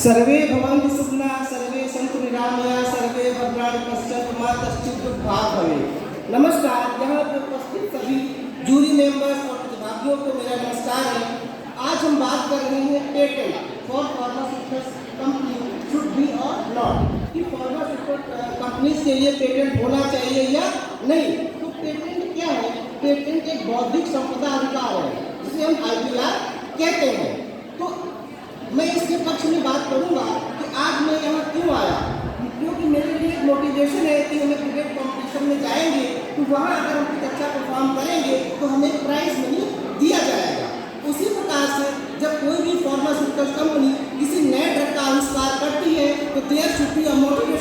सर्वे भवन्तु सुखिनः, सर्वे सन्तु निरामया, सर्वे भद्राणि पश्यन्तु मा कश्चित् दुःखभाग् भवेत्। नमस्कार, यहाँ पर उपस्थित सभी जूरी मेंबर्स और प्रतिभागियों को मेरा नमस्कार है। आज हम बात कर रहे हैं patent for pharmaceuticals company should be और नॉट, कि फार्मास्यूटिकल कंपनीज के लिए पेटेंट होना चाहिए या नहीं। तो पेटेंट क्या है? पेटेंट एक बौद्धिक संपदा अधिकार है जिसे हम IPR कहते हैं। तो मैं इसके पक्ष में बात करूंगा कि आज मैं यहाँ क्यों आया, क्योंकि मेरे लिए एक मोटिवेशन है कि हम क्रिकेट कंपटीशन में जाएंगे तो वहाँ अगर हम कुछ अच्छा परफॉर्म करेंगे तो हमें प्राइज मनी दिया जाएगा। उसी प्रकार से जब कोई भी फार्मास्यूटिकल कंपनी किसी नए ड्रग का आविष्कार करती है तो there should be a motivation